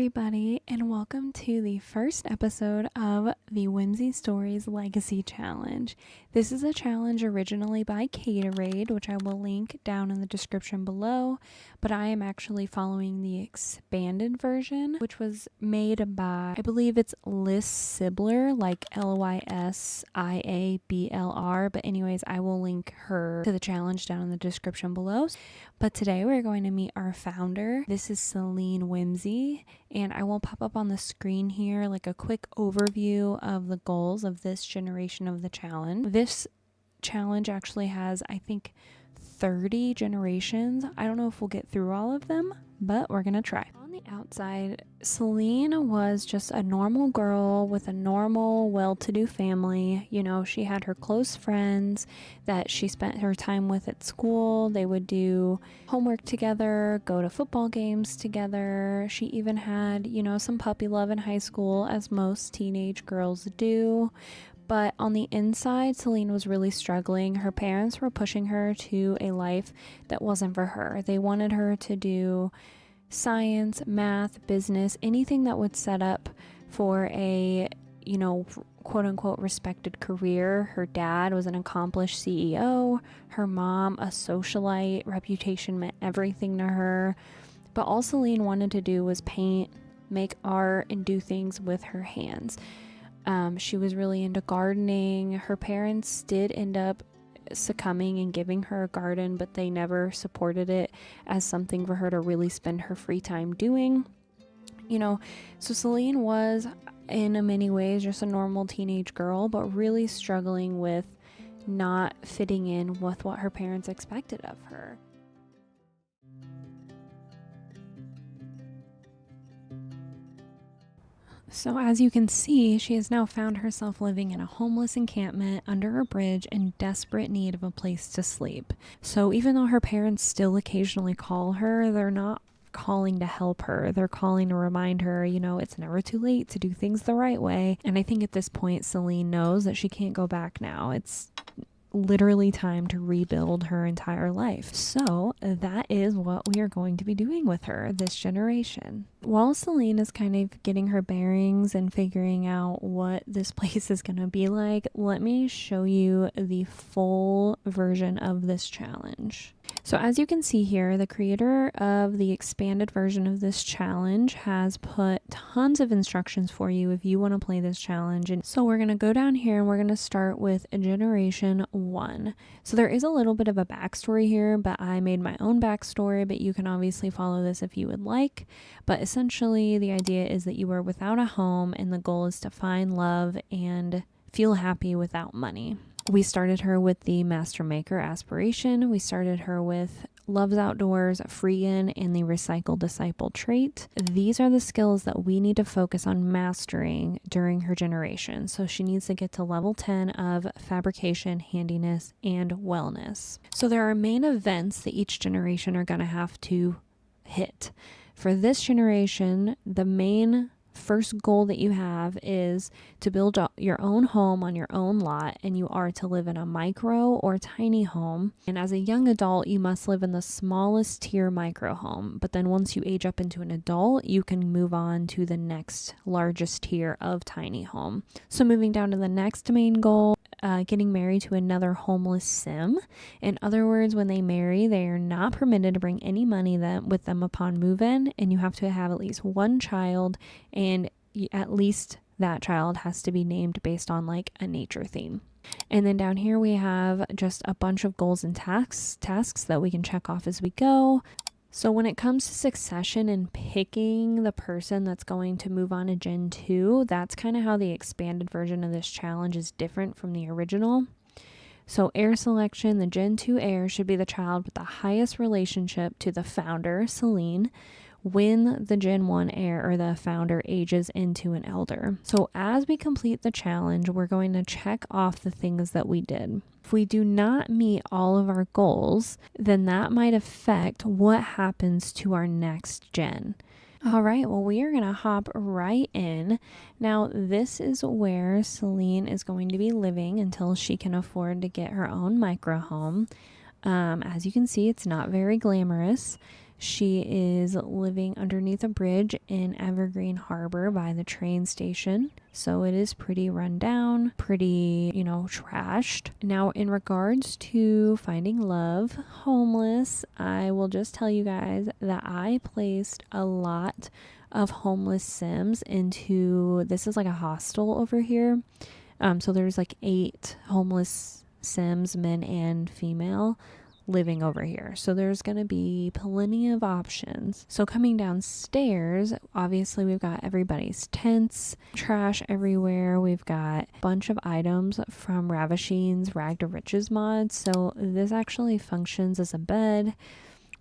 everybody, and welcome to the first episode of the Whimsy Stories Legacy Challenge. This is a challenge originally by Gatorade, which I will link down in the description below, but I am actually following the expanded version, which was made by, I believe it's Lysibler, like LysIABLR, but anyways, I will link her to the challenge down in the description below. But today we're going to meet our founder. This is Celine Whimsy, and I will pop up on the screen here like a quick overview of the goals of this generation of the challenge. This challenge actually has, I think, 30 generations. I don't know if we'll get through all of them, but we're gonna try. On the outside, Celine was just a normal girl with a normal, well-to-do family. You know, she had her close friends that she spent her time with at school. They would do homework together, go to football games together. She even had, you know, some puppy love in high school, as most teenage girls do. But on the inside, Celine was really struggling. Her parents were pushing her to a life that wasn't for her. They wanted her to do science, math, business, anything that would set up for a, you know, quote unquote respected career. Her dad was an accomplished CEO. Her mom, a socialite. Reputation meant everything to her. But all Celine wanted to do was paint, make art, and do things with her hands. She was really into gardening. Her parents did end up succumbing and giving her a garden, but they never supported it as something for her to really spend her free time doing. You know, so Celine was in many ways just a normal teenage girl, but really struggling with not fitting in with what her parents expected of her. So as you can see, she has now found herself living in a homeless encampment under a bridge in desperate need of a place to sleep. So even though her parents still occasionally call her, they're not calling to help her. They're calling to remind her, you know, it's never too late to do things the right way. And I think at this point, Celine knows that she can't go back now. It's literally time to rebuild her entire life. So that is what we are going to be doing with her this generation. While Celine is kind of getting her bearings and figuring out what this place is going to be like, let me show you the full version of this challenge. So as you can see here, the creator of the expanded version of this challenge has put tons of instructions for you if you want to play this challenge. And so we're going to go down here and we're going to start with generation 1. So there is a little bit of a backstory here, but I made my own backstory, but you can obviously follow this if you would like. But essentially the idea is that you are without a home and the goal is to find love and feel happy without money. We started her with the Master Maker aspiration. We started her with Loves Outdoors, Freegan, and the Recycle Disciple trait. These are the skills that we need to focus on mastering during her generation. So she needs to get to level 10 of fabrication, handiness, and wellness. So there are main events that each generation are going to have to hit. For this generation, the main first goal that you have is to build your own home on your own lot, and you are to live in a micro or tiny home. And as a young adult, you must live in the smallest tier micro home. But then once you age up into an adult, you can move on to the next largest tier of tiny home. So moving down to the next main goal, getting married to another homeless sim. In other words, when they marry, they are not permitted to bring any money with them upon move-in, and you have to have at least one child, and at least that child has to be named based on like a nature theme. And then down here we have just a bunch of goals and tasks that we can check off as we go. So when it comes to succession and picking the person that's going to move on to Gen 2, that's kind of how the expanded version of this challenge is different from the original. So heir selection, the Gen 2 heir should be the child with the highest relationship to the founder, Celine, when the Gen 1 heir or the founder ages into an elder. So as we complete the challenge, we're going to check off the things that we did. If we do not meet all of our goals, then that might affect what happens to our next gen. All right, well, we are going to hop right in. Now, this is where Celine is going to be living until she can afford to get her own micro home. As you can see, it's not very glamorous. She is living underneath a bridge in Evergreen Harbor by the train station. So it is pretty run down, pretty, you know, trashed. Now, in regards to finding love, homeless, I will just tell you guys that I placed a lot of homeless Sims into, this is like a hostel over here. So there's like 8 homeless Sims, men and female, living over here. So there's going to be plenty of options. So coming downstairs, obviously we've got everybody's tents, trash everywhere. We've got a bunch of items from Ravishing's Rag to Riches mod. So this actually functions as a bed.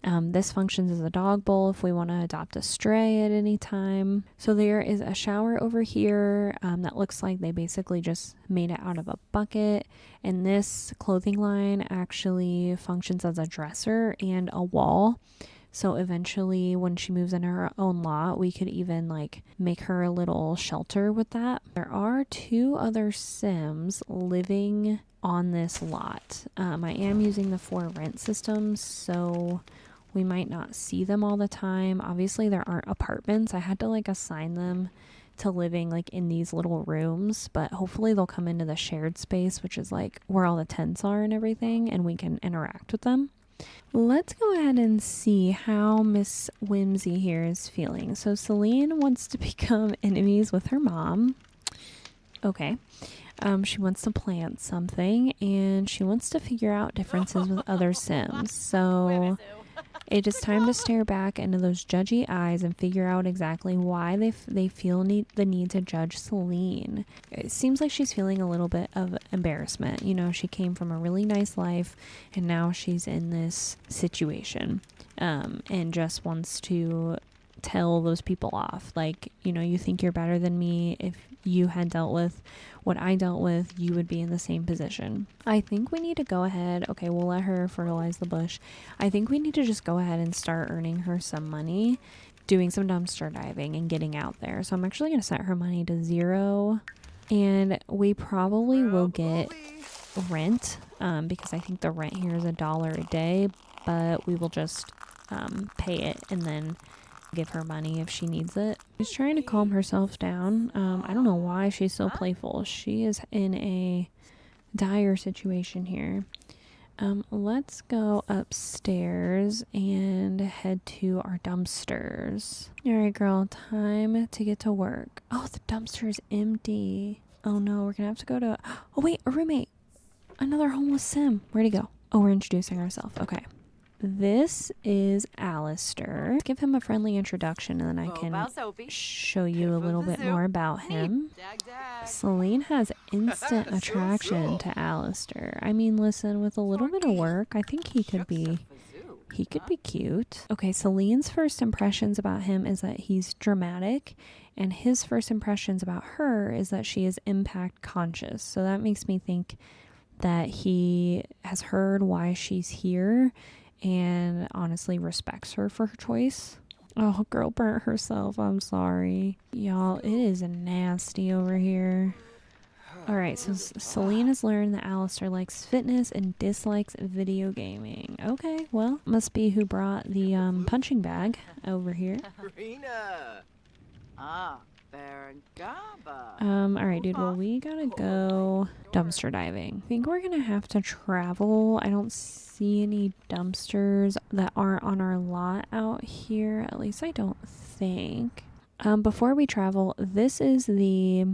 This functions as a dog bowl if we want to adopt a stray at any time. So there is a shower over here that looks like they basically just made it out of a bucket. And this clothing line actually functions as a dresser and a wall. So eventually when she moves into her own lot, we could even like make her a little shelter with that. There are 2 other Sims living on this lot. I am using the 4 rent systems, so we might not see them all the time. Obviously there aren't apartments. I had to like assign them to living like in these little rooms, but hopefully they'll come into the shared space, which is like where all the tents are and everything, and we can interact with them. Let's go ahead and see how Miss Whimsy here is feeling. So Celine wants to become enemies with her mom. Okay. She wants to plant something, and she wants to figure out differences with other Sims. So it is time to stare back into those judgy eyes and figure out exactly why they feel the need to judge Celine. It seems like she's feeling a little bit of embarrassment. You know, she came from a really nice life, and now she's in this situation, and just wants to tell those people off. Like, you know, you think you're better than me. If you had dealt with what I dealt with, you would be in the same position. I think we need to go ahead. Okay, we'll let her fertilize the bush. I think we need to just go ahead and start earning her some money, doing some dumpster diving and getting out there. So I'm actually going to set her money to 0, and we probably will get rent, because I think the rent here is $1 a day, but we will just pay it and then give her money if she needs it. She's trying to calm herself down. I don't know why she's so playful. She is in a dire situation here. Let's go upstairs and head to our dumpsters. All right, girl, time to get to work. Oh, the dumpster is empty. Oh no, we're gonna have to go to, oh wait, a roommate. Another homeless Sim. Where'd he go? Oh, we're introducing ourselves. Okay. This is Alistair. Let's give him a friendly introduction, and then I can show you a little bit more about him. Celine has instant attraction to Alistair. I mean, listen, with a little bit of work, I think he could be cute. Okay, Celine's first impressions about him is that he's dramatic, and his first impressions about her is that she is impact conscious. So that makes me think that he has heard why she's here and honestly respects her for her choice. Oh, girl burnt herself. I'm sorry. Y'all, it is nasty over here. Alright, so Celine has learned that Alistair likes fitness and dislikes video gaming. Okay, well, must be who brought the punching bag over here. Alright, dude, well, we gotta go dumpster diving. I think we're gonna have to travel. I don't see any dumpsters that aren't on our lot out here. At least I don't think. Before we travel, this is the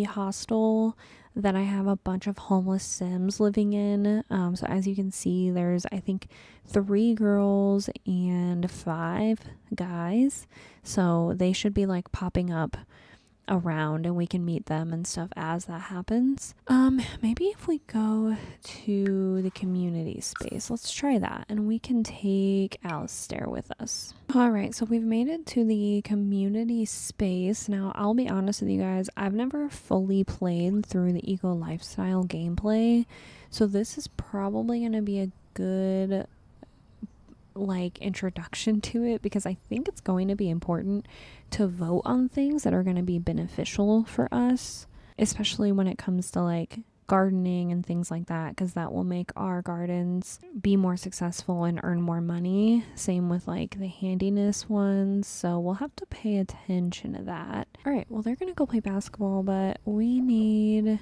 hostel that I have a bunch of homeless Sims living in. So as you can see, there's, I think, 3 girls and 5 guys. So they should be like popping up around and we can meet them and stuff as that happens. Maybe if we go to the community space, let's try that, and we can take Alistair with us. All right, so we've made it to the community space. Now, I'll be honest with you guys, I've never fully played through the eco lifestyle gameplay, so this is probably going to be a good like introduction to it, because I think it's going to be important to vote on things that are going to be beneficial for us, especially when it comes to like gardening and things like that, because that will make our gardens be more successful and earn more money. Same with like the handiness ones, so we'll have to pay attention to that. All right, well, they're gonna go play basketball, but we need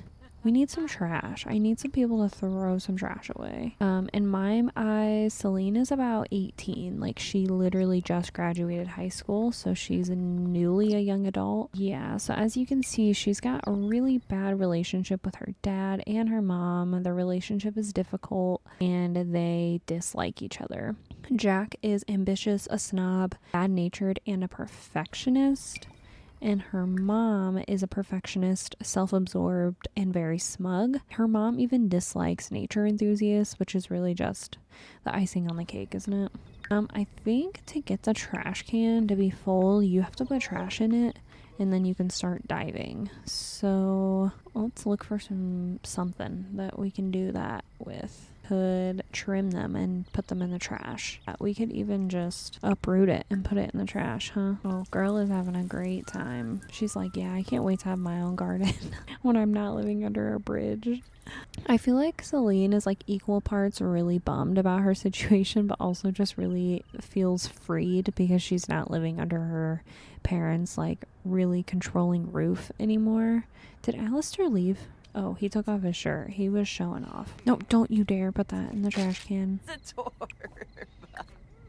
some trash. I need some people to throw some trash away. In my eyes, Celine is about 18. Like, she literally just graduated high school, so she's newly a young adult. Yeah, so as you can see, she's got a really bad relationship with her dad and her mom. The relationship is difficult, and they dislike each other. Jack is ambitious, a snob, bad-natured, and a perfectionist. And her mom is a perfectionist, self-absorbed, and very smug. Her mom even dislikes nature enthusiasts, which is really just the icing on the cake, isn't it? I think to get the trash can to be full, you have to put trash in it, and then you can start diving. So let's look for something that we can do that with. Could trim them and put them in the trash. We could even just uproot it and put it in the trash, huh? Oh, girl is having a great time. She's like, yeah, I can't wait to have my own garden when I'm not living under a bridge. I feel like Celine is like equal parts really bummed about her situation, but also just really feels freed because she's not living under her parents' like really controlling roof anymore. Did Alistair leave? Oh, he took off his shirt. He was showing off. No, don't you dare put that in the trash can.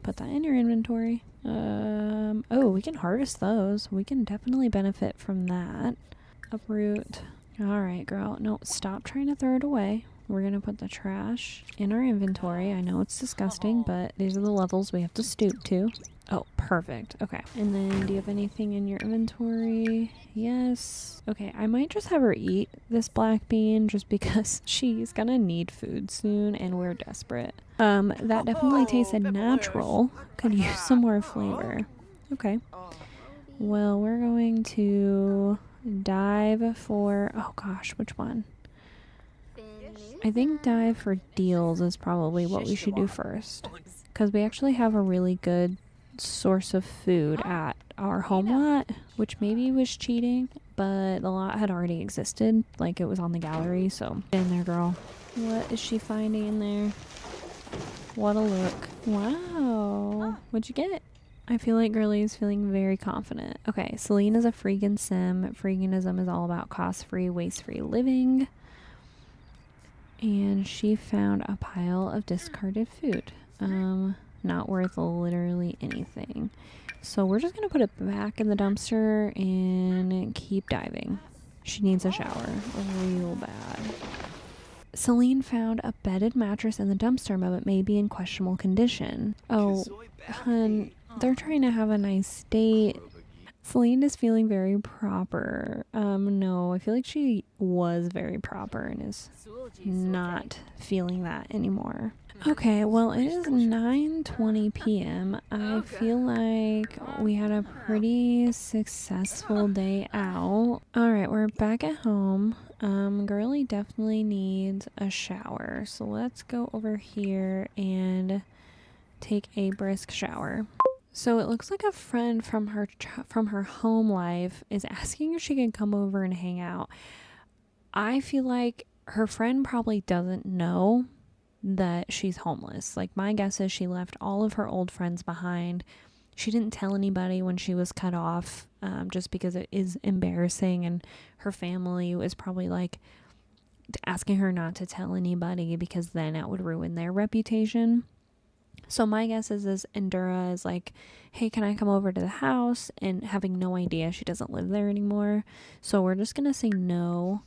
Put that in your inventory. Oh, we can harvest those. We can definitely benefit from that. Uproot. Alright, girl. No, stop trying to throw it away. We're gonna put the trash in our inventory. I know it's disgusting, but these are the levels we have to stoop to. Oh, perfect. Okay. And then do you have anything in your inventory? Yes. Okay, I might just have her eat this black bean just because she's gonna need food soon and we're desperate. That definitely tasted natural. Could use some more flavor. Okay. Well, we're going to dive for, oh gosh, which one? I think dive for deals is probably what we should do first, because we actually have a really good source of food at our home lot, which maybe was cheating, but the lot had already existed, like it was on the gallery. So get in there, girl. What is she finding in there? What a look. Wow, what'd you get? I feel like girly is feeling very confident. Okay, Celine is a freegan sim. Freeganism is all about cost-free, waste-free living. And she found a pile of discarded food. Not worth literally anything. So we're just gonna put it back in the dumpster and keep diving. She needs a shower real bad. Celine found a bedded mattress in the dumpster, but it may be in questionable condition. Oh, hun, they're trying to have a nice date. Celine is feeling very proper. No, I feel like she was very proper and is not feeling that anymore. Okay, well, it is 9:20 p.m. I feel like we had a pretty successful day out. Alright, we're back at home. Girly definitely needs a shower. So let's go over here and take a brisk shower. So it looks like a friend from her home life is asking if she can come over and hang out. I feel like her friend probably doesn't know that she's homeless. Like, my guess is she left all of her old friends behind. She didn't tell anybody when she was cut off, just because it is embarrassing, and her family was probably like asking her not to tell anybody because then it would ruin their reputation. So my guess is Endura is like, hey, can I come over to the house? And having no idea she doesn't live there anymore. So we're just going to say no,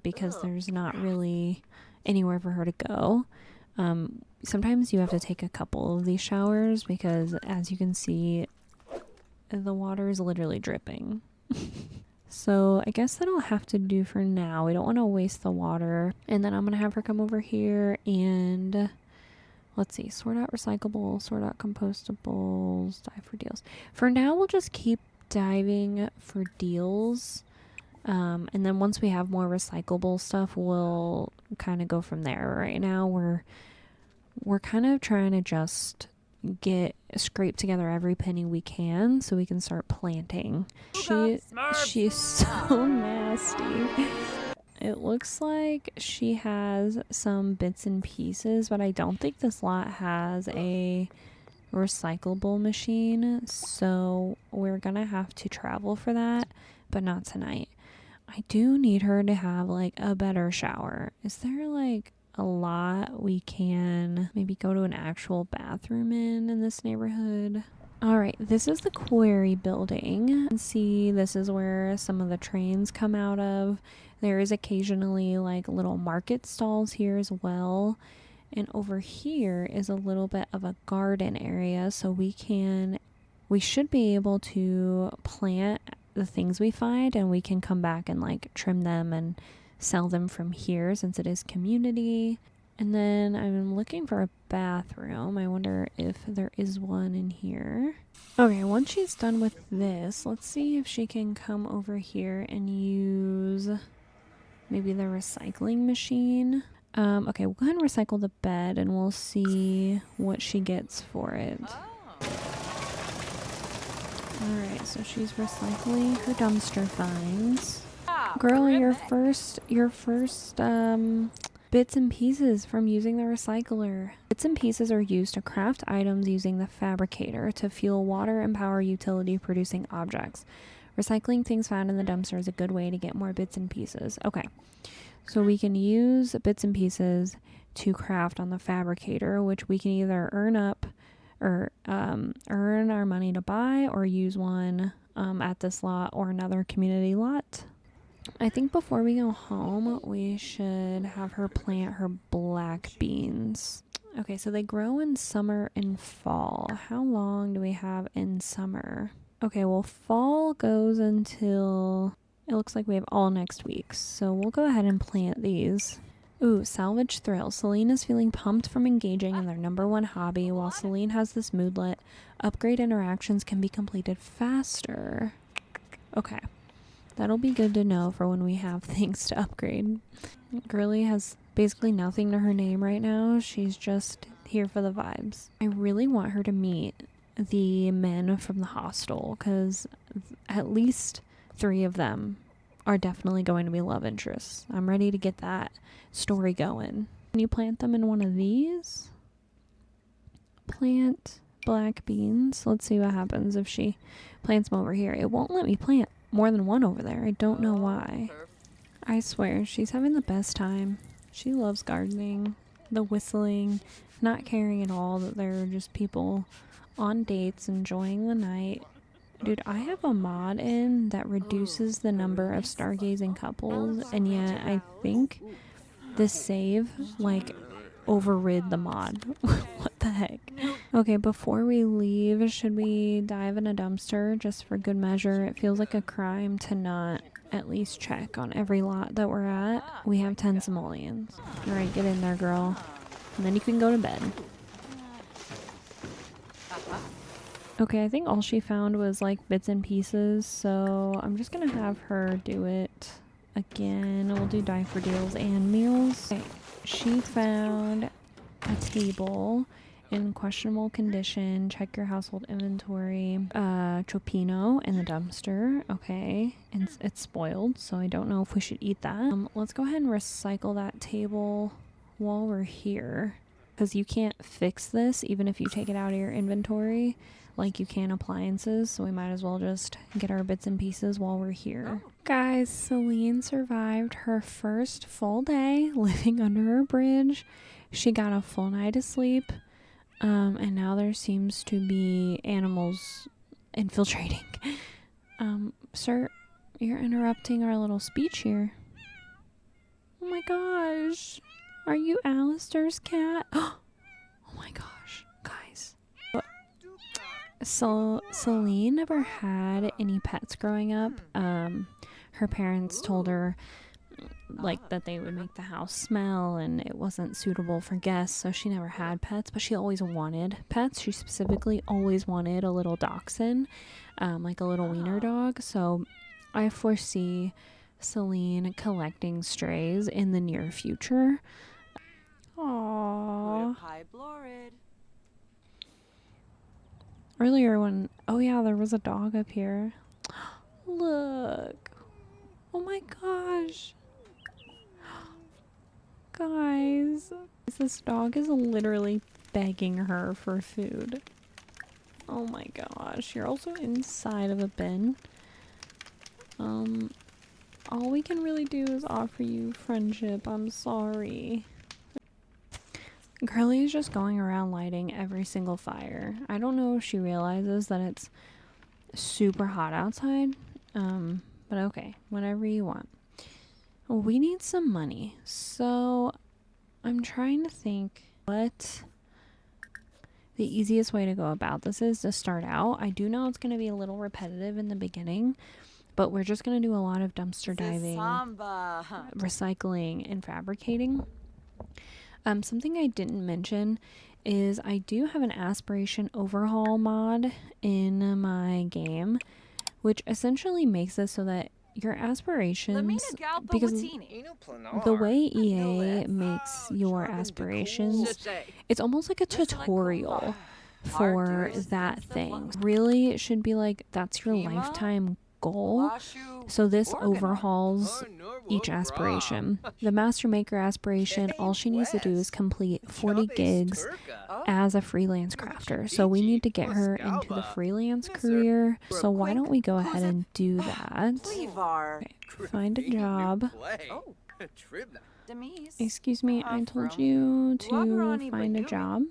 because there's not really anywhere for her to go. Sometimes you have to take a couple of these showers because, as you can see, the water is literally dripping. So I guess that'll have to do for now. We don't want to waste the water. And then I'm going to have her come over here and... let's see, sort out recyclables, sort out compostables, dive for deals. For now, we'll just keep diving for deals. And then once we have more recyclable stuff, we'll kind of go from there. Right now, we're kind of trying to just scrape together every penny we can so we can start planting. She's so nasty. It looks like she has some bits and pieces, but I don't think this lot has a recyclable machine, so we're gonna have to travel for that, but not tonight. I do need her to have like a better shower. Is there like a lot we can maybe go to an actual bathroom in this neighborhood? All right, this is the quarry building. You can see this is where some of the trains come out of. There is occasionally like little market stalls here as well. And over here is a little bit of a garden area, so we should be able to plant the things we find, and we can come back and like trim them and sell them from here since it is community. And then I'm looking for a bathroom. I wonder if there is one in here. Okay, once she's done with this, let's see if she can come over here and use maybe the recycling machine. Okay, we'll go ahead and recycle the bed and we'll see what she gets for it. Alright, so she's recycling her dumpster finds. Girl, your first bits and pieces from using the recycler. Bits and pieces are used to craft items using the fabricator to fuel water and power utility producing objects. Recycling things found in the dumpster is a good way to get more bits and pieces. Okay, so we can use bits and pieces to craft on the fabricator, which we can either earn up or earn our money to buy, or use one at this lot or another community lot. I think before we go home, we should have her plant her black beans. Okay, so they grow in summer and fall. How long do we have in summer? Okay, well, fall goes until it looks like we have all next week. So we'll go ahead and plant these. Ooh, salvage thrill. Celine is feeling pumped from engaging in their #1 hobby. While Celine has this moodlet, upgrade interactions can be completed faster. Okay. That'll be good to know for when we have things to upgrade. Girly has basically nothing to her name right now. She's just here for the vibes. I really want her to meet the men from the hostel, because at least 3 of them are definitely going to be love interests. I'm ready to get that story going. Can you plant them in one of these? Plant black beans. Let's see what happens if she plants them over here. It won't let me plant more than one over there. I don't know why. I swear, she's having the best time. She loves gardening, the whistling, not caring at all that there are just people on dates enjoying the night. Dude, I have a mod in that reduces the number of stargazing couples, and yet I think this save like overrid the mod. What the heck? Okay, before we leave, should we dive in a dumpster just for good measure? It feels like a crime to not at least check on every lot that we're at. We have 10 simoleons. Alright, get in there, girl. And then you can go to bed. Okay, I think all she found was like bits and pieces, so I'm just gonna have her do it again. We'll do die for deals and meals. Okay, she found a table in questionable condition. Check your household inventory. Chopino in the dumpster. Okay, and it's spoiled, so I don't know if we should eat that. Let's go ahead and recycle that table while we're here, because you can't fix this even if you take it out of your inventory like you can appliances, so we might as well just get our bits and pieces while we're here. Guys, Celine survived her first full day living under a bridge. She got a full night of sleep, and now there seems to be animals infiltrating. Sir, you're interrupting our little speech here. Oh my gosh, are you Alistair's cat? Oh my gosh, guys. So Celine never had any pets growing up. Her parents told her like that they would make the house smell and it wasn't suitable for guests, so she never had pets, but she always wanted pets. She specifically always wanted a little dachshund, like a little wiener dog. So I foresee Celine collecting strays in the near future. Aww. Earlier when, oh yeah, there was a dog up here. Look. Oh my gosh. This dog is literally begging her for food. Oh my gosh, you're also inside of a bin. All we can really do is offer you friendship. I'm sorry. Girly is just going around lighting every single fire. I don't know if she realizes that it's super hot outside. But okay, whatever you want. We need some money. So I'm trying to think what the easiest way to go about this is to start out. I do know it's going to be a little repetitive in the beginning, but we're just going to do a lot of dumpster diving, recycling, and fabricating. Something I didn't mention is I do have an aspiration overhaul mod in my game, which essentially makes it so that your aspirations, because the way EA makes your aspirations, it's almost like a tutorial for that thing. Really, it should be like that's your lifetime goal. So this overhauls each aspiration. The Master Maker aspiration, all she needs to do is complete 40 gigs as a freelance crafter. So we need to get her into the freelance career. So why don't we go ahead and do that? Okay, find a job. Excuse me, I told you to find a job.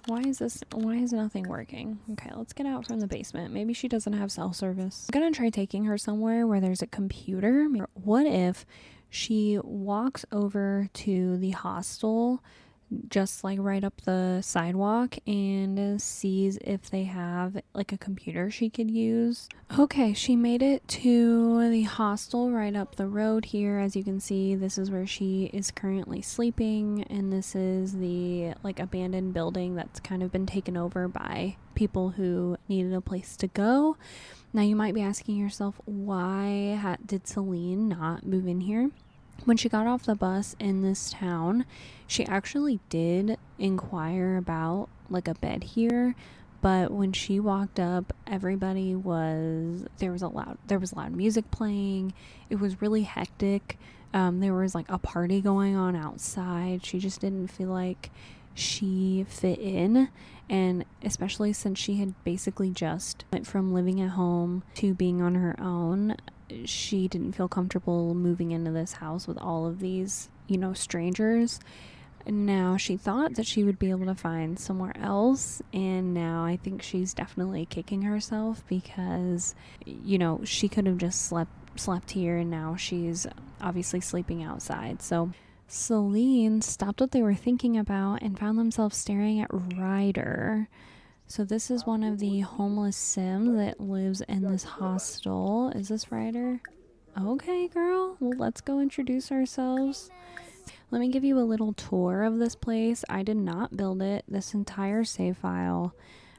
Why is nothing working? Okay, let's get out from the basement. Maybe she doesn't have cell service. I'm gonna try taking her somewhere where there's a computer. What if she walks over to the hostel, just like right up the sidewalk, and sees if they have like a computer she could use. Okay, she made it to the hostel right up the road here. As you can see, this is where she is currently sleeping, and this is the like abandoned building that's kind of been taken over by people who needed a place to go. Now you might be asking yourself, why did Celine not move in here? When she got off the bus in this town, she actually did inquire about like a bed here, but when she walked up, everybody was there was loud music playing. It was really hectic. There was like a party going on outside. She just didn't feel like she fit in, and especially since she had basically just went from living at home to being on her own, she didn't feel comfortable moving into this house with all of these, strangers. Now she thought that she would be able to find somewhere else, and now I think she's definitely kicking herself because, she could have just slept here, and now she's obviously sleeping outside. So Celine stopped what they were thinking about and found themselves staring at Ryder. So this is one of the homeless Sims that lives in this hostel. Is this Ryder? Okay, girl. Well, let's go introduce ourselves. Let me give you a little tour of this place. I did not build it. This entire save file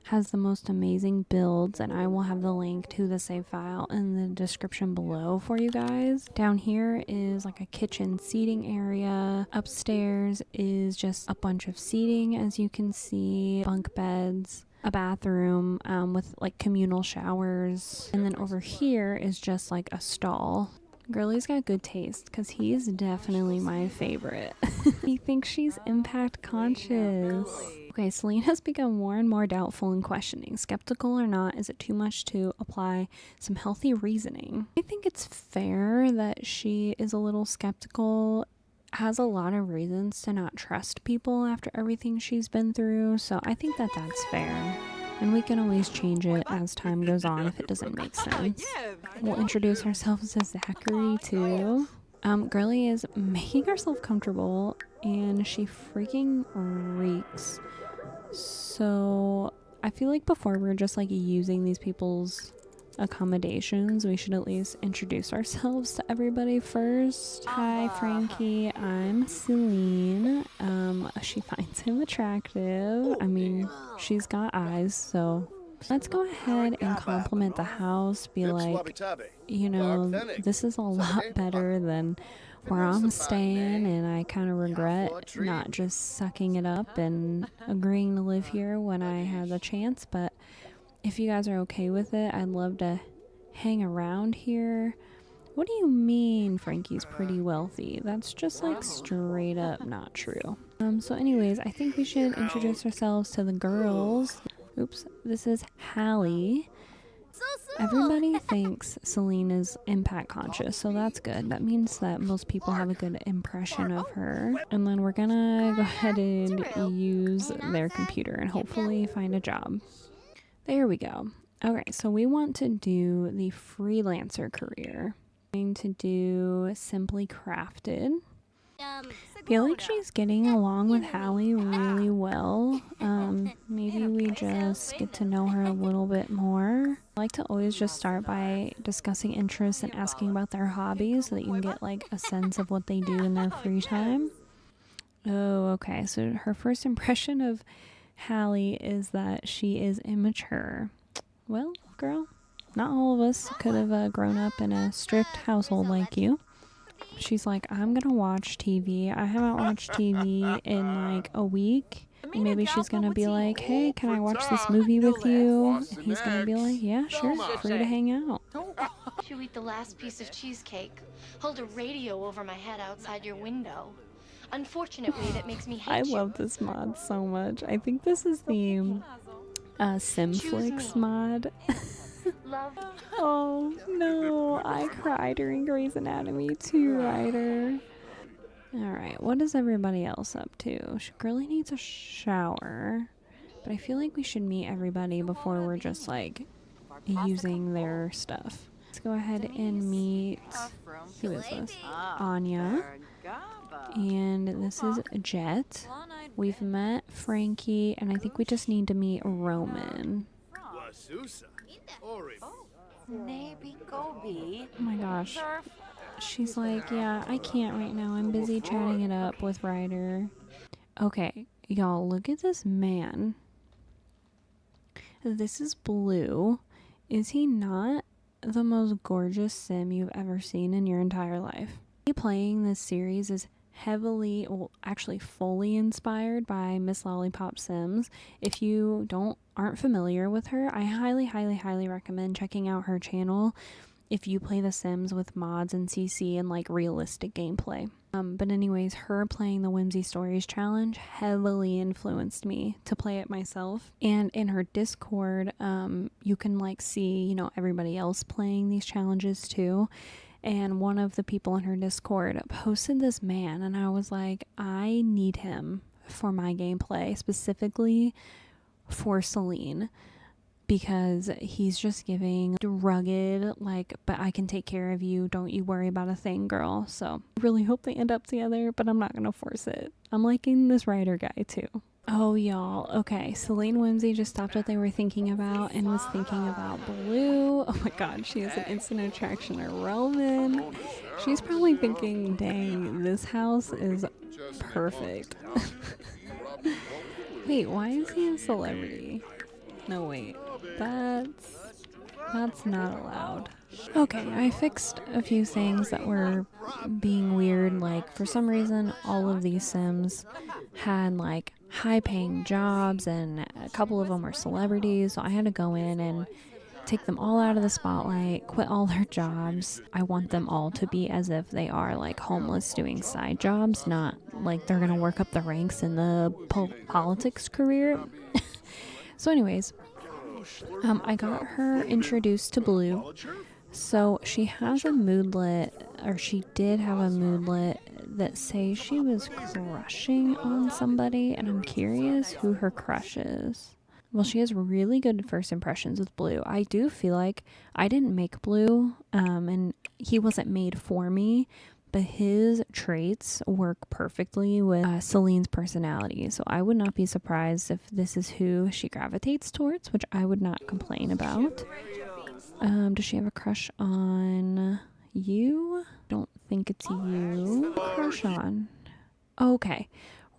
has the most amazing builds, and I will have the link to the save file in the description below for you guys. Down here is like a kitchen seating area. Upstairs is just a bunch of seating, as you can see, bunk beds, a bathroom with like communal showers, and then over here is just like a stall. Girly's got good taste because he's definitely my favorite. He thinks she's impact conscious. Okay, Celine has become more and more doubtful and questioning. Skeptical or not, is it too much to apply some healthy reasoning? I think it's fair that she is a little skeptical, has a lot of reasons to not trust people after everything she's been through, so I think that that's fair. And we can always change it as time goes on if it doesn't make sense. We'll introduce ourselves as Zachary too. Girly is making herself comfortable, and she freaking reeks. So I feel like before we're just like using these people's accommodations, we should at least introduce ourselves to everybody first. Hi Frankie, I'm Celine. She finds him attractive. I mean, she's got eyes, so let's go ahead and compliment the house. Be like, this is a lot better than where I'm staying, and I kind of regret not just sucking it up and agreeing to live here when I had the chance. But if you guys are okay with it, I'd love to hang around here. What do you mean Frankie's pretty wealthy? That's just like straight up not true. So anyways, I think we should introduce ourselves to the girls. Oops, this is Hallie. Everybody thinks Celine is impact conscious, so that's good. That means that most people have a good impression of her. And then we're gonna go ahead and use their computer and hopefully find a job. There we go. Okay, so we want to do the freelancer career. I'm going to do Simply Crafted. I feel like she's getting along with Hallie really well. Maybe we just get to know her a little bit more. I like to always just start by discussing interests and asking about their hobbies so that you can get like a sense of what they do in their free time. Oh, okay. So her first impression of Hallie is that she is immature. Well, girl, not all of us could have grown up in a strict household like you. She's like, I'm gonna watch TV. I haven't watched TV in like a week. Maybe she's gonna be like, hey, can I watch this movie with you? And he's gonna be like, yeah, sure, free to hang out. You eat the last piece of cheesecake. Hold a radio over my head outside your window. Unfortunately, that makes me hate I you. love this mod so much. I think this is the Simflix mod. Love. Oh no, I cry during Grey's Anatomy too, Ryder. Alright, what is everybody else up to? She really needs a shower. But I feel like we should meet everybody before we're just like using their stuff. Let's go ahead and meet, who is this? Anya. And this is Jet. We've met Frankie, and I think we just need to meet Roman. Oh my gosh. She's like, yeah, I can't right now. I'm busy chatting it up with Ryder. Okay, y'all, look at this man. This is Blue. Is he not the most gorgeous sim you've ever seen in your entire life? Playing this series is heavily, well, actually fully inspired by MissLollyPop Sims. If you aren't familiar with her, I highly recommend checking out her channel if you play The Sims with mods and CC and like realistic gameplay. But anyways, her playing the Whimsy Stories challenge heavily influenced me to play it myself. And in her Discord, you can like see, you know, everybody else playing these challenges too. And one of the people in her Discord posted this man, and I was like, I need him for my gameplay, specifically for Celine, because he's just giving rugged, like, but I can take care of you, don't you worry about a thing, girl. So I really hope they end up together, but I'm not gonna force it. I'm liking this Ryder guy too. Oh, y'all. Okay, Celine Whimsy just stopped what they were thinking about and was thinking about Blue. Oh my god, she has an instant attraction to Roman. She's probably thinking, dang, this house is perfect. Wait, why is he a celebrity? No, wait. That's not allowed. Okay, I fixed a few things that were being weird. Like, for some reason, all of these Sims had like high-paying jobs, and a couple of them were celebrities. So I had to go in and take them all out of the spotlight, quit all their jobs. I want them all to be as if they are like homeless doing side jobs, not like they're gonna work up the ranks in the politics career. So anyways, I got her introduced to Blue. So she has a moodlet, or she did have a moodlet that says she was crushing on somebody, and I'm curious who her crush is. Well, she has really good first impressions with Blue. I do feel like I didn't make Blue, and he wasn't made for me, but his traits work perfectly with Celine's personality. So I would not be surprised if this is who she gravitates towards, which I would not complain about. Does she have a crush on you? Don't think it's you. Crush on. Okay.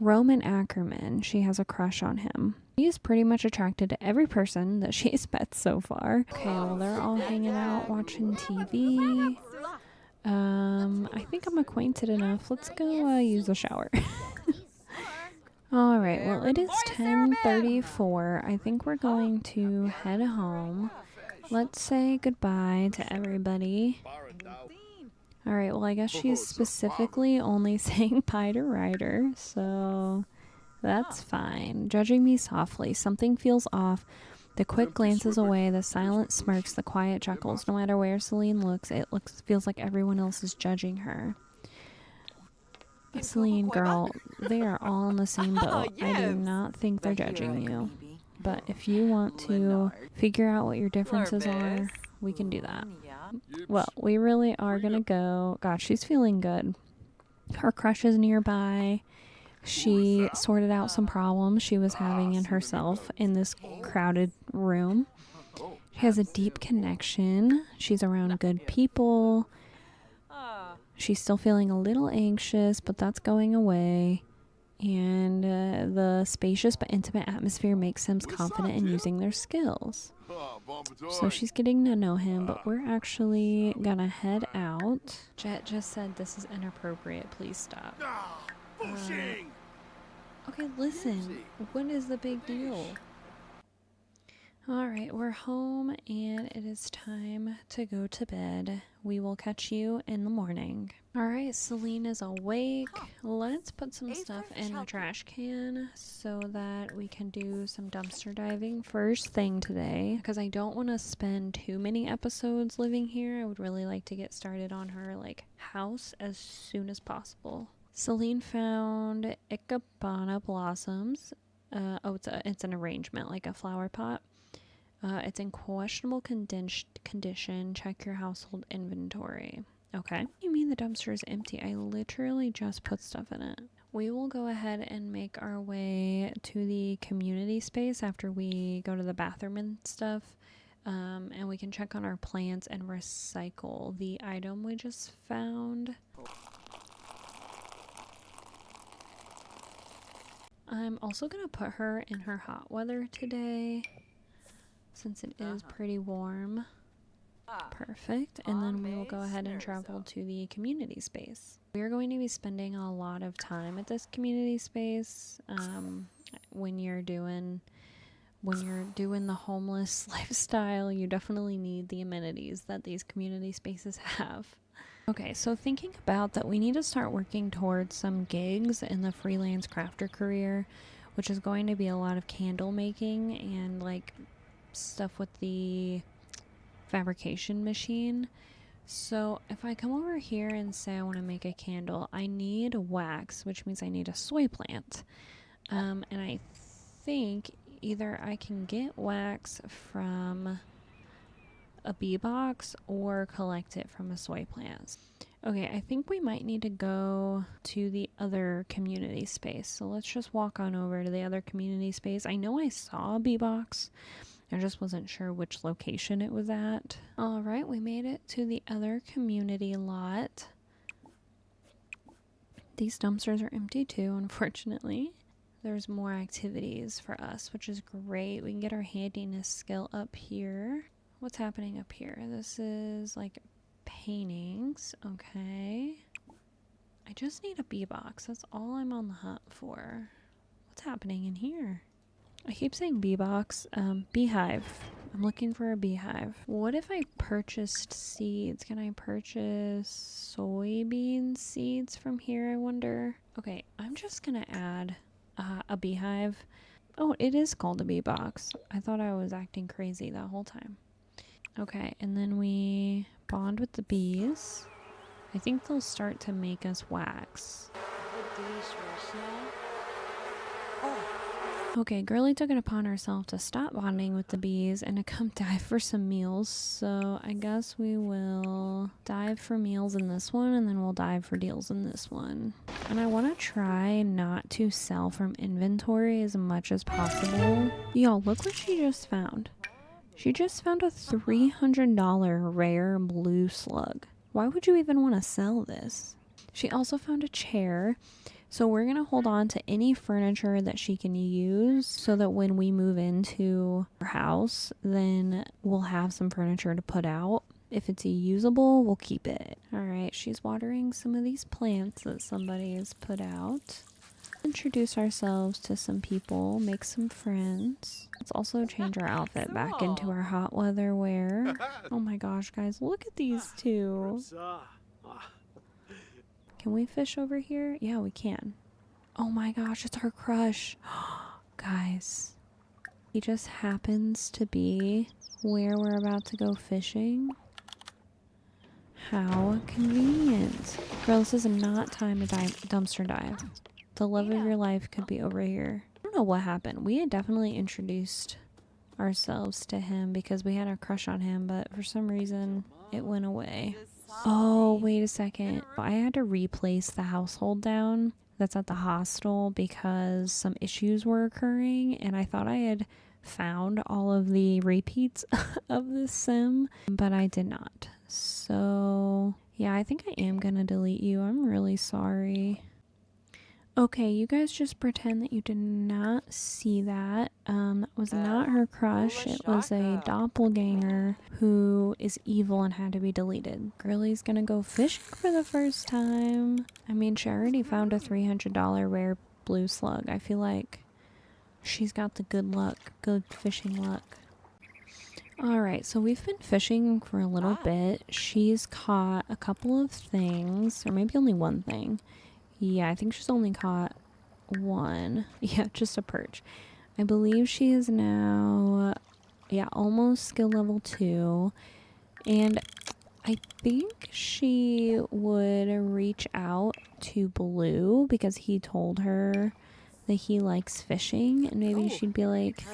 Roman Ackerman. She has a crush on him. He is pretty much attracted to every person that she's met so far. Okay, well, they're all hanging out watching TV. I think I'm acquainted enough. Let's go use the shower. Alright, well, it is 10:34. I think we're going to head home. Let's say goodbye to everybody. Alright, well, I guess she's specifically only saying bye to Ryder, so that's fine. Judging me softly. Something feels off. The quick glances away, the silent smirks, the quiet chuckles. No matter where Celine looks, feels like everyone else is judging her. Celine, girl, they are all in the same boat. I do not think they're judging you. But if you want to figure out what your differences are, we can do that. Well, we really are gonna go. God, she's feeling good. Her crush is nearby. She sorted out some problems she was having in herself in this crowded room. She has a deep connection. She's around good people. She's still feeling a little anxious, but that's going away. And the spacious but intimate atmosphere makes Sims confident in using their skills. So she's getting to know him, but we're actually gonna head out. Jet just said this is inappropriate. Please stop. Okay, listen. What is the big deal? Alright, we're home and it is time to go to bed. We will catch you in the morning. Alright, Celine is awake. Let's put some stuff in the trash can so that we can do some dumpster diving first thing today. Because I don't want to spend too many episodes living here. I would really like to get started on her house as soon as possible. Celine found Icabana blossoms. It's an arrangement, like a flower pot. It's in questionable condition. Check your household inventory. Okay. You mean the dumpster is empty? I literally just put stuff in it. We will go ahead and make our way to the community space after we go to the bathroom and stuff. And we can check on our plants and recycle the item we just found. I'm also going to put her in her hot weather today, since it is pretty warm. Perfect. And then we will go ahead and travel to the community space. We are going to be spending a lot of time at this community space. When you're doing the homeless lifestyle, you definitely need the amenities that these community spaces have. Okay, so thinking about that, we need to start working towards some gigs in the freelance crafter career, which is going to be a lot of candle making and stuff with the fabrication machine. So if I come over here and say I want to make a candle, I need wax, which means I need a soy plant. And I think either I can get wax from a bee box or collect it from a soy plant. Okay, I think we might need to go to the other community space. So let's just walk on over to the other community space. I know I saw a bee box. I just wasn't sure which location it was at. All right, we made it to the other community lot. These dumpsters are empty too, unfortunately. There's more activities for us, which is great. We can get our handiness skill up here. What's happening up here? This is paintings. Okay. I just need a bee box. That's all I'm on the hunt for. What's happening in here? I keep saying bee box. Beehive. I'm looking for a beehive. What if I purchased seeds? Can I purchase soybean seeds from here, I wonder? Okay, I'm just gonna add a beehive. Oh, it is called a bee box. I thought I was acting crazy that whole time. Okay, and then we bond with the bees. I think they'll start to make us wax. Okay, Girly took it upon herself to stop bonding with the bees and to come dive for some meals. So I guess we will dive for meals in this one, and then we'll dive for deals in this one. And I want to try not to sell from inventory as much as possible. Y'all, look what she just found. She just found a $300 rare blue slug. Why would you even want to sell this? She also found a chair. So we're going to hold on to any furniture that she can use so that when we move into her house, then we'll have some furniture to put out. If it's usable, we'll keep it. All right, she's watering some of these plants that somebody has put out. Introduce ourselves to some people, make some friends. Let's also change our outfit back into our hot weather wear. Oh my gosh, guys, look at these two. Can we fish over here? Yeah, we can. Oh my gosh, it's our crush. Guys, he just happens to be where we're about to go fishing. How convenient. Girl, this is not time to dumpster dive. The love of your life could be over here. I don't know what happened. We had definitely introduced ourselves to him because we had a crush on him, but for some reason it went away. Oh, wait a second. I had to replace the household down that's at the hostel because some issues were occurring, and I thought I had found all of the repeats of this sim, but I did not. So yeah, I think I am gonna delete you. I'm really sorry. Okay, you guys just pretend that you did not see that. That was not her crush. It was a doppelganger who is evil and had to be deleted. Girlie's gonna go fishing for the first time. I mean, she already found a $300 rare blue slug. I feel like she's got the good luck, good fishing luck. Alright, so we've been fishing for a little bit. She's caught a couple of things, or maybe only one thing. Yeah, I think she's only caught one. Yeah, just a perch. I believe she is now, yeah, almost skill level 2. And I think she would reach out to Blue because he told her that he likes fishing. And maybe she'd be like,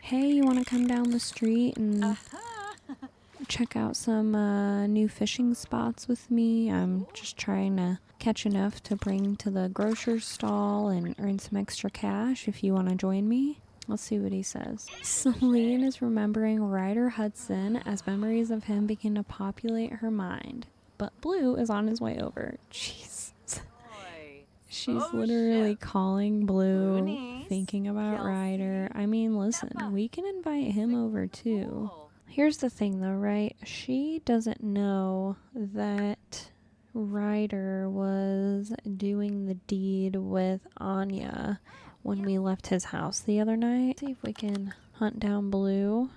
hey, you want to come down the street and check out some new fishing spots with me? I'm just trying to catch enough to bring to the grocer's stall and earn some extra cash if you want to join me. Let's see what he says. Celine is remembering Ryder Hudson as memories of him begin to populate her mind. But Blue is on his way over. Jesus. She's literally calling Blue, thinking about Ryder. I mean, listen, we can invite him over too. Here's the thing though, right? She doesn't know that Ryder was doing the deed with Anya when we left his house the other night. See if we can hunt down Blue.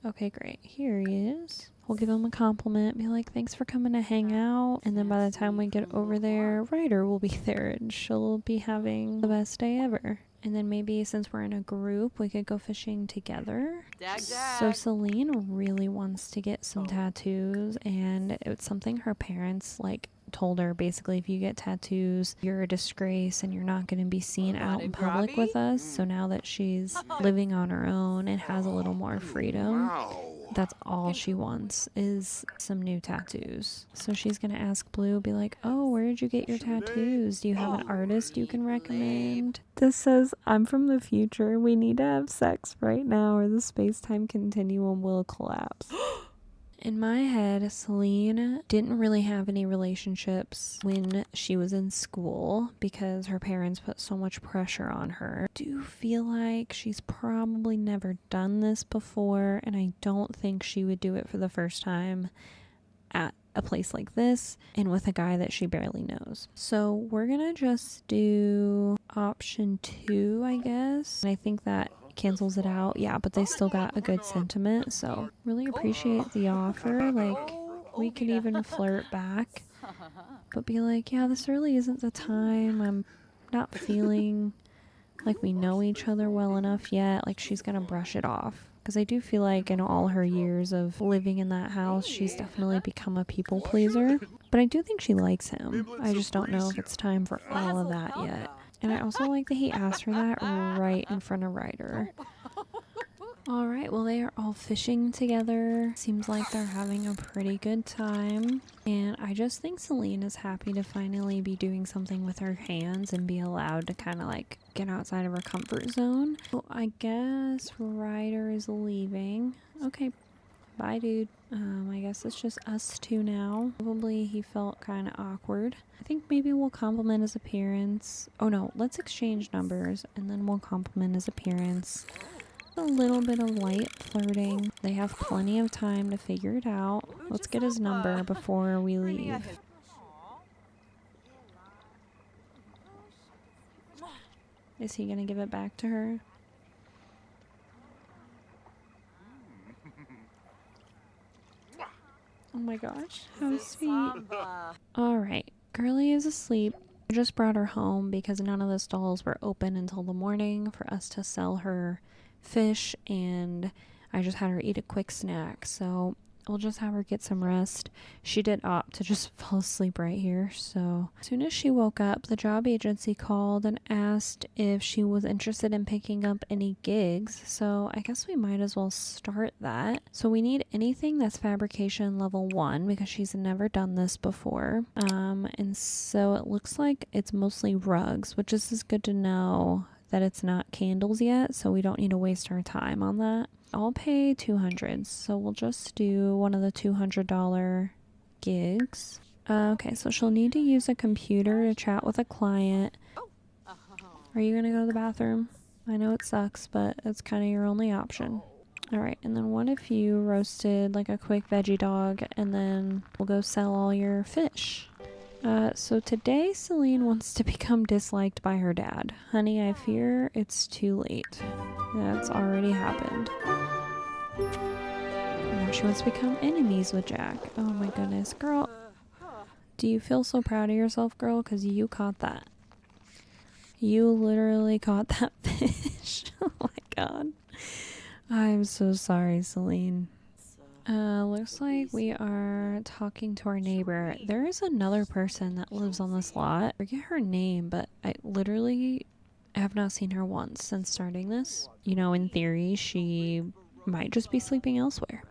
Okay, great. Here he is. We'll give him a compliment, be like, thanks for coming to hang out. And then by the time we get over there, Ryder will be there and she'll be having the best day ever. And then maybe since we're in a group, we could go fishing together. So Celine really wants to get some tattoos, and it's something her parents told her, basically, if you get tattoos, you're a disgrace and you're not going to be seen out in public with us. So now that she's living on her own and has a little more freedom, that's all she wants is some new tattoos. So she's gonna ask Blue, be like, oh, where did you get your tattoos? Do you have an artist you can recommend? This says, I'm from the future. We need to have sex right now or the space-time continuum will collapse. In my head, Celine didn't really have any relationships when she was in school because her parents put so much pressure on her. I do feel like she's probably never done this before, and I don't think she would do it for the first time at a place like this and with a guy that she barely knows. So we're gonna just do option 2, I guess. And I think that cancels it out. Yeah, but they still got a good sentiment, so really appreciate the offer. We could even flirt back, but be like, yeah, this really isn't the time. I'm not feeling like we know each other well enough yet. She's gonna brush it off, because I do feel like in all her years of living in that house, she's definitely become a people pleaser. But I do think she likes him. I just don't know if it's time for all of that yet. And I also like that he asked her that right in front of Ryder. Alright, well, they are all fishing together. Seems like they're having a pretty good time. And I just think Celine is happy to finally be doing something with her hands and be allowed to kind of get outside of her comfort zone. So I guess Ryder is leaving. Okay, bye, dude. I guess it's just us two now. Probably he felt kind of awkward. I think maybe we'll compliment his appearance. Oh no, let's exchange numbers and then we'll compliment his appearance. A little bit of light flirting. They have plenty of time to figure it out. Let's get his number before we leave. Is he gonna give it back to her? Oh my gosh, how sweet. Alright, Girly is asleep. I just brought her home because none of the stalls were open until the morning for us to sell her fish, and I just had her eat a quick snack, so we'll just have her get some rest. She did opt to just fall asleep right here, so as soon as she woke up, the job agency called and asked if she was interested in picking up any gigs, so I guess we might as well start that. So we need anything that's fabrication level 1 because she's never done this before, and so it looks like it's mostly rugs, which is good to know that it's not candles yet, so we don't need to waste our time on that. I'll pay $200, so we'll just do one of the $200 gigs. Okay, so she'll need to use a computer to chat with a client. Are you gonna go to the bathroom? I know it sucks, but it's kind of your only option. Alright, and then what if you roasted like a quick veggie dog, and then we'll go sell all your fish. So today Celine wants to become disliked by her dad. Honey, I fear it's too late. That's already happened. Now she wants to become enemies with Jack. Oh my goodness, girl. Do you feel so proud of yourself, girl? Because you caught that. You literally caught that fish. Oh my god. I'm so sorry, Celine. Looks like we are talking to our neighbor. There is another person that lives on this lot. I forget her name, but I literally have not seen her once since starting this. You know, in theory, she might just be sleeping elsewhere.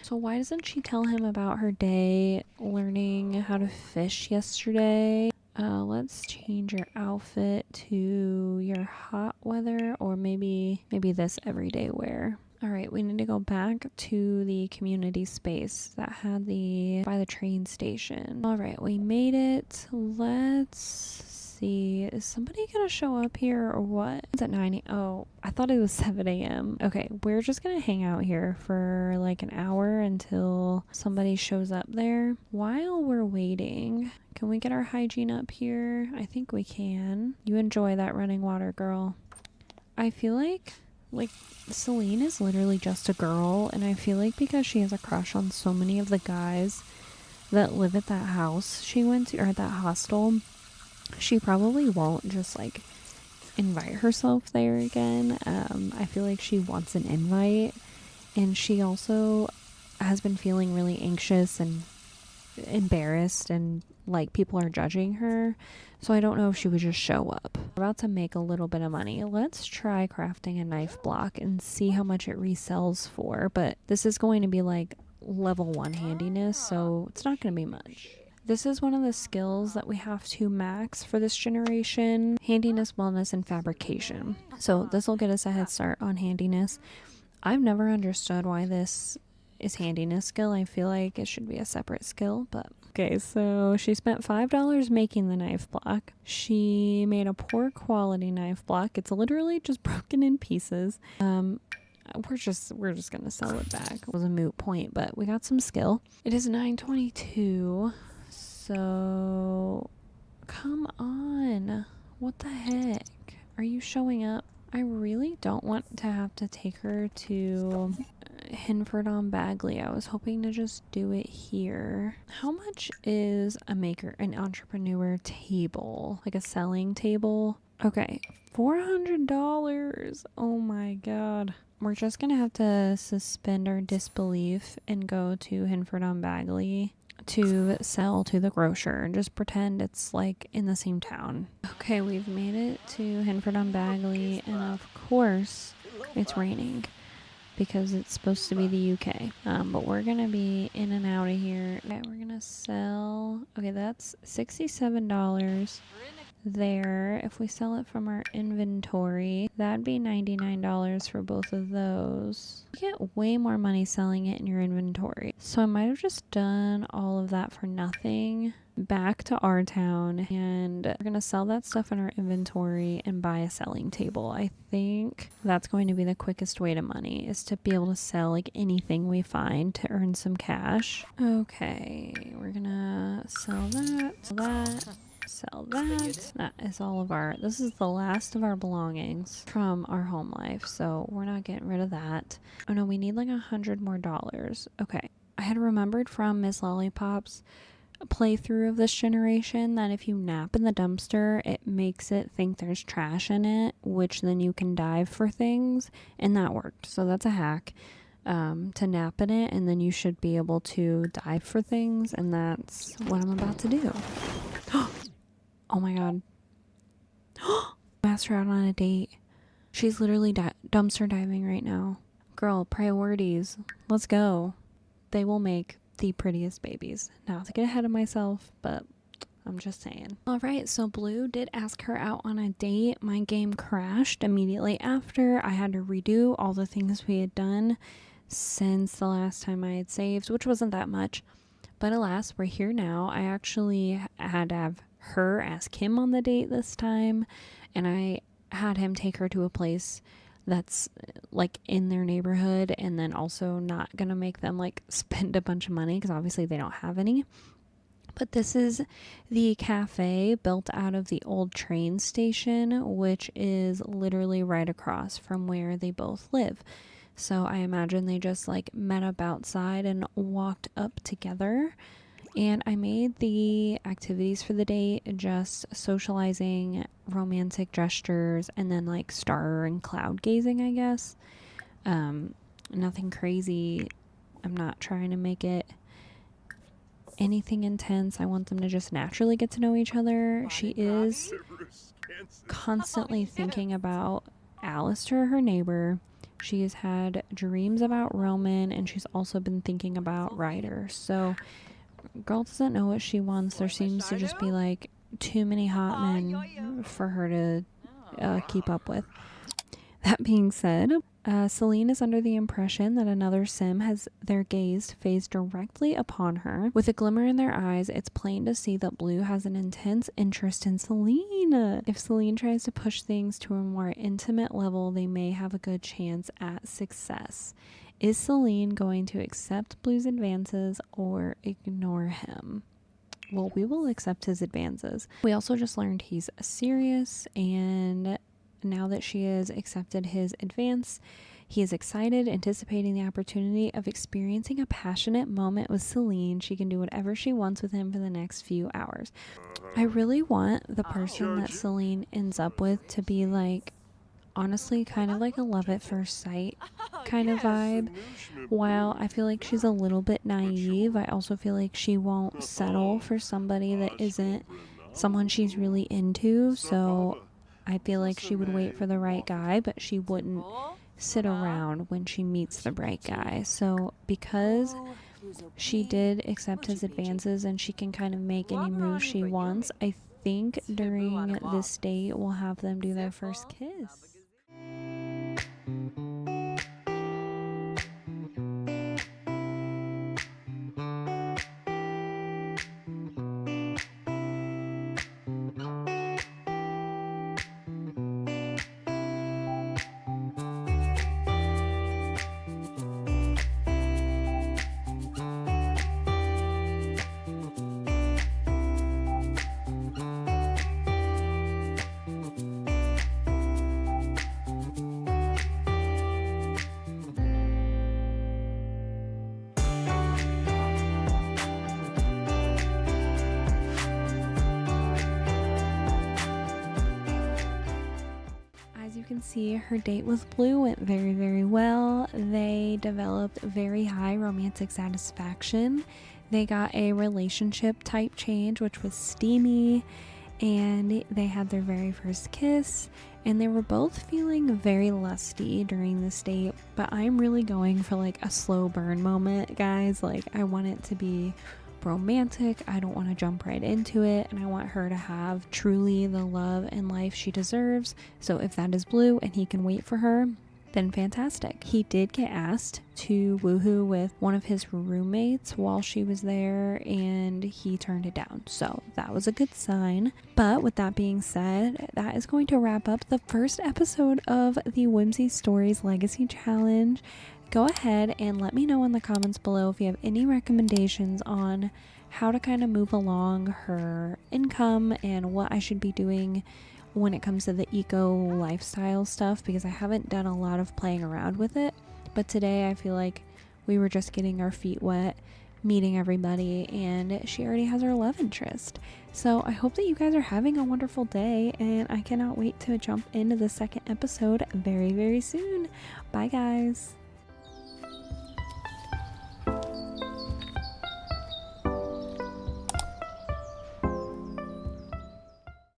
So why doesn't she tell him about her day learning how to fish yesterday? Let's change your outfit to your hot weather, or maybe this everyday wear. Alright, we need to go back to the community space that had by the train station. Alright, we made it. Let's see. Is somebody gonna show up here or what? It's at 9 a.m. Oh, I thought it was 7 a.m. Okay, we're just gonna hang out here for like an hour until somebody shows up there. While we're waiting, can we get our hygiene up here? I think we can. You enjoy that running water, girl. I feel like Celine is literally just a girl, and I feel like because she has a crush on so many of the guys that live at that house she went to, or at that hostel, she probably won't just like invite herself there again. I feel like she wants an invite, and she also has been feeling really anxious and embarrassed and like people are judging her, so I don't know if she would just show up. We're about to make a little bit of money. Let's try crafting a knife block and see how much it resells for, but this is going to be like level 1 handiness, so it's not going to be much. This is one of the skills that we have to max for this generation: handiness, wellness, and fabrication. So this will get us a head start on handiness. I've never understood why this is handiness skill. I feel like it should be a separate skill, but okay. So she spent $5 making the knife block. She made a poor quality knife block. It's literally just broken in pieces. We're just gonna sell it back. It was a moot point, but we got some skill. It is 9:22, so come on. What the heck? Are you showing up? I really don't want to have to take her to Hinford on Bagley. I was hoping to just do it here. How much is an entrepreneur table? Like a selling table? Okay, $400. Oh my god. We're just gonna have to suspend our disbelief and go to Hinford on Bagley to sell to the grocer and just pretend it's like in the same town. Okay, we've made it to Hinford on Bagley, and of course it's raining because it's supposed to be the UK. But we're gonna be in and out of here. Okay, we're gonna sell. Okay, that's $67 there. If we sell it from our inventory, that'd be $99 for both of those. You get way more money selling it in your inventory. So I might have just done all of that for nothing. Back to our town, and we're gonna sell that stuff in our inventory and buy a selling table. I think that's going to be the quickest way to money, is to be able to sell like anything we find to earn some cash. Okay, we're gonna sell that, sell that. That is all of our, this is the last of our belongings from our home life, so we're not getting rid of that. Oh no, we need like $100 more. Okay, I had remembered from MissLollyPop's playthrough of this generation that if you nap in the dumpster, it makes it think there's trash in it, which then you can dive for things, and that worked. So that's a hack, to nap in it, and then you should be able to dive for things, and that's what I'm about to do. Oh my god. Asked her out on a date. She's literally dumpster diving right now. Girl, priorities. Let's go. They will make the prettiest babies. Not to get ahead of myself, but I'm just saying. Alright, so Blue did ask her out on a date. My game crashed immediately after. I had to redo all the things we had done since the last time I had saved, which wasn't that much. But alas, we're here now. I actually had to have her ask him on the date this time, and I had him take her to a place that's like in their neighborhood, and then also not gonna make them like spend a bunch of money because obviously they don't have any. But this is the cafe built out of the old train station, which is literally right across from where they both live. So I imagine they just like met up outside and walked up together. And I made the activities for the day just socializing, romantic gestures, and then like star and cloud gazing, I guess. Nothing crazy. I'm not trying to make it anything intense. I want them to just naturally get to know each other. She is constantly thinking about Alistair, her neighbor. She has had dreams about Roman, and she's also been thinking about Ryder. So girl doesn't know what she wants. There seems to just be like too many hot men for her to keep up with. That being said, Celine is under the impression that another sim has their gaze phased directly upon her. With a glimmer in their eyes, it's plain to see that Blue has an intense interest in Celine. If Celine tries to push things to a more intimate level, they may have a good chance at success. Is Celine going to accept Blue's advances or ignore him? Well, we will accept his advances. We also just learned he's serious, and now that she has accepted his advance, he is excited, anticipating the opportunity of experiencing a passionate moment with Celine. She can do whatever she wants with him for the next few hours. I really want the person that Celine ends up with to be like, honestly, kind of like a love at first sight kind of vibe. While I feel like she's a little bit naive, I also feel like she won't settle for somebody that isn't someone she's really into. So I feel like she would wait for the right guy, but she wouldn't sit around when she meets the right guy. So because she did accept his advances and she can kind of make any move she wants, I think during this date we'll have them do their first kiss. See, her date with Blue went very, very well. They developed very high romantic satisfaction. They got a relationship type change, which was steamy, and they had their very first kiss, and they were both feeling very lusty during this date. But I'm really going for like a slow burn moment, guys. Like, I want it to be romantic. I don't want to jump right into it, and I want her to have truly the love and life she deserves. So if that is Blue and he can wait for her, then fantastic. He did get asked to woohoo with one of his roommates while she was there, and he turned it down. So that was a good sign. But with that being said, that is going to wrap up the first episode of the Whimsy Stories Legacy Challenge. Go ahead and let me know in the comments below if you have any recommendations on how to kind of move along her income and what I should be doing when it comes to the eco lifestyle stuff, because I haven't done a lot of playing around with it. But today I feel like we were just getting our feet wet meeting everybody, and she already has her love interest. So I hope that you guys are having a wonderful day, and I cannot wait to jump into the second episode very, very soon. Bye, guys.